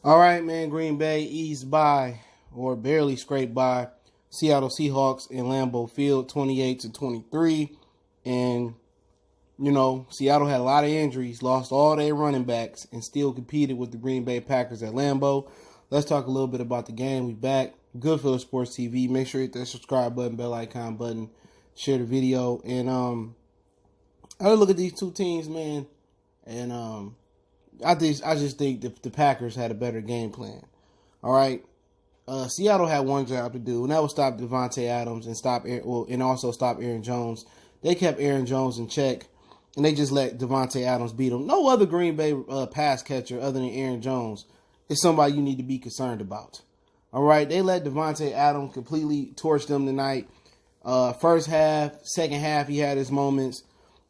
All right, man. Green Bay eased by, or barely scraped by, Seattle Seahawks in Lambeau Field, 28-23. And, Seattle had a lot of injuries, lost all their running backs, and still competed with the Green Bay Packers at Lambeau. Let's talk a little bit about the game. We back. Goodfellas Sports TV. Make sure you hit that subscribe button, bell icon button, share the video. And I look at these two teams, man, and I just think the Packers had a better game plan. All right, Seattle had one job to do, and that was stop Devontae Adams and also stop Aaron Jones. They kept Aaron Jones in check, and they just let Devontae Adams beat him. No other Green Bay pass catcher other than Aaron Jones is somebody you need to be concerned about. All right, they let Devontae Adams completely torch them tonight. First half, second half, he had his moments.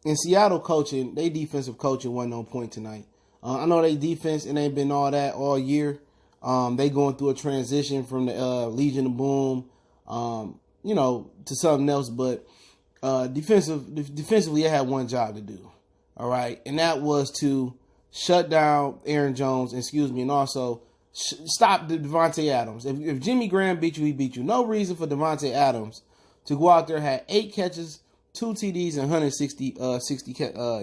And Seattle coaching, they defensive coaching wasn't on point tonight. I know they defense and ain't been all that all year. They going through a transition from the Legion of Boom, to something else. But defensively, they had one job to do. All right, and that was to shut down Aaron Jones, and also stop Devontae Adams. If Jimmy Graham beat you, he beat you. No reason for Devontae Adams to go out there, had 8 catches, 2 TDs, and 160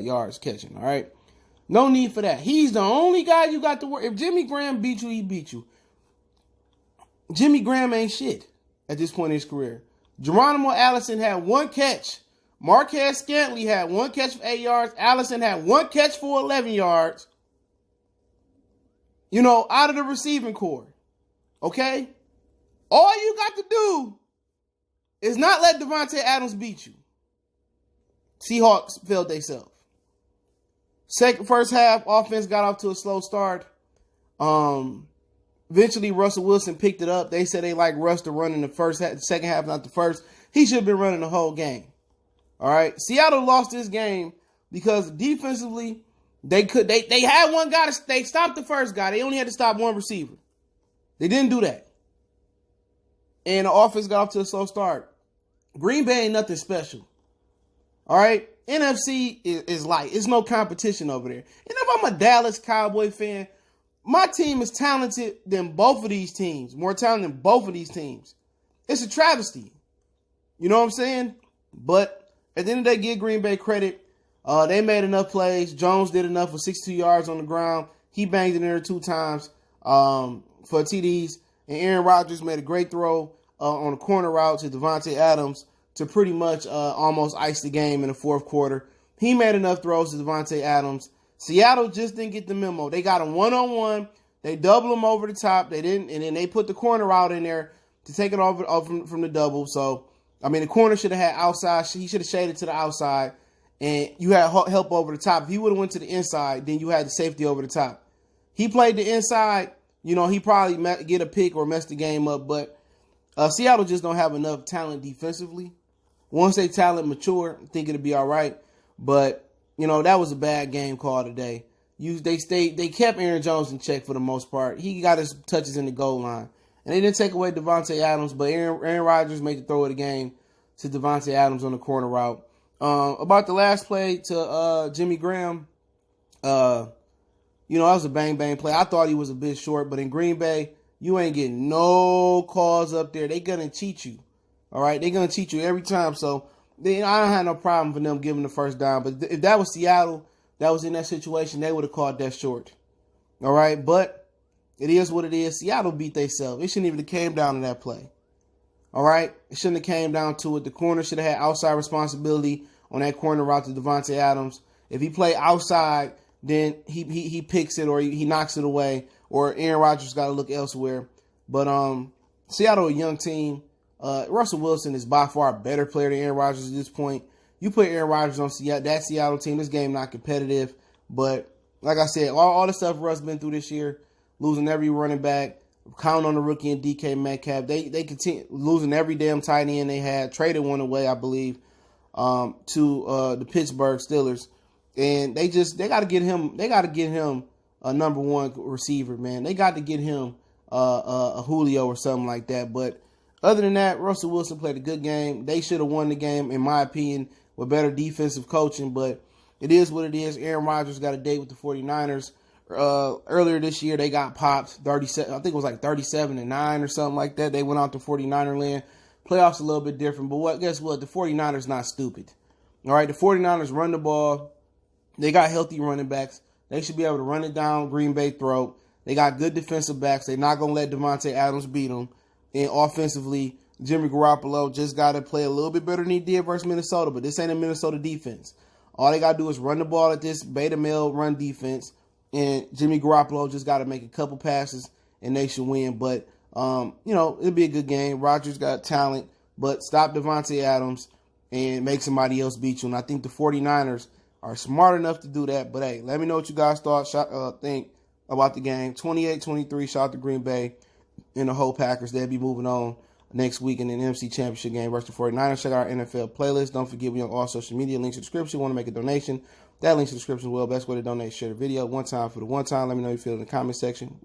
yards catching. All right. No need for that. He's the only guy you got to worry. If Jimmy Graham beat you, he beat you. Jimmy Graham ain't shit at this point in his career. Geronimo Allison had 1 catch. Marquez Scantling had 1 catch for 8 yards. Allison had 1 catch for 11 yards. Out of the receiving corps. Okay? All you got to do is not let Devontae Adams beat you. Seahawks failed themselves. First half, offense got off to a slow start. Eventually, Russell Wilson picked it up. They said they like Russ to run in the second half, not the first. He should have been running the whole game. All right. Seattle lost this game because defensively, they had one guy. They stopped the first guy. They only had to stop one receiver. They didn't do that. And the offense got off to a slow start. Green Bay ain't nothing special. All right. NFC is light. It's no competition over there. And if I'm a Dallas Cowboy fan, my team is talented than both of these teams. More talented than both of these teams. It's a travesty. You know what I'm saying? But at the end of the day, give Green Bay credit. They made enough plays. Jones did enough for 62 yards on the ground. He banged it in there 2 times for TDs. And Aaron Rodgers made a great throw on a corner route to Devontae Adams to pretty much almost ice the game in the fourth quarter. He made enough throws to Devontae Adams. Seattle just didn't get the memo. They got him one-on-one. They doubled him over the top. They didn't, and then they put the corner out in there to take it off from the double. So, the corner should have had outside. He should have shaded to the outside, and you had help over the top. If he would have went to the inside, then you had the safety over the top. He played the inside. He probably get a pick or mess the game up, but Seattle just don't have enough talent defensively. Once they talent mature, I think it'll be all right. But, that was a bad game call today. They kept Aaron Jones in check for the most part. He got his touches in the goal line. And they didn't take away Devontae Adams, but Aaron Rodgers made the throw of the game to Devontae Adams on the corner route. About the last play to Jimmy Graham, that was a bang-bang play. I thought he was a bit short, but in Green Bay, you ain't getting no calls up there. They going to cheat you. All right, they're going to cheat you every time. So I don't have no problem for them giving the first down. But if that was Seattle that was in that situation, they would have called that short. All right, but it is what it is. Seattle beat themselves. It shouldn't even have came down to that play. All right, it shouldn't have came down to it. The corner should have had outside responsibility on that corner route to Devontae Adams. If he played outside, then he picks it or he knocks it away, or Aaron Rodgers got to look elsewhere. But Seattle, a young team. Russell Wilson is by far a better player than Aaron Rodgers at this point. You put Aaron Rodgers on that Seattle team, this game not competitive. But like I said, all the stuff Russ been through this year, losing every running back, counting on the rookie and DK Metcalf. They continue losing every damn tight end they had. Traded one away, I believe, to the Pittsburgh Steelers. And they got to get him. They got to get him a number 1 receiver, man. They got to get him a Julio or something like that. But other than that, Russell Wilson played a good game. They should have won the game, in my opinion, with better defensive coaching. But it is what it is. Aaron Rodgers got a date with the 49ers earlier this year, they got popped 37. I think it was like 37-9 or something like that. They went out to 49er land. Playoffs a little bit different, but guess what? The 49ers not stupid. All right, the 49ers run the ball. They got healthy running backs. They should be able to run it down Green Bay throat. They got good defensive backs. They're not going to let Devontae Adams beat them. And offensively, Jimmy Garoppolo just got to play a little bit better than he did versus Minnesota, but this ain't a Minnesota defense. All they got to do is run the ball at this beta male run defense, and Jimmy Garoppolo just got to make a couple passes, and they should win. But, it'll be a good game. Rodgers got talent, but stop Devontae Adams and make somebody else beat you. And I think the 49ers are smart enough to do that. But, hey, let me know what you guys think about the game. 28-23, shout out to Green Bay and the whole Packers. They'll be moving on next week in the NFC Championship game versus the 49ers. Check out our NFL playlist. Don't forget, we on all social media. Links in the description. Want to make a donation? That link's in the description as well. Best way to donate, share the video. One time for the one time. Let me know how you feel in the comment section.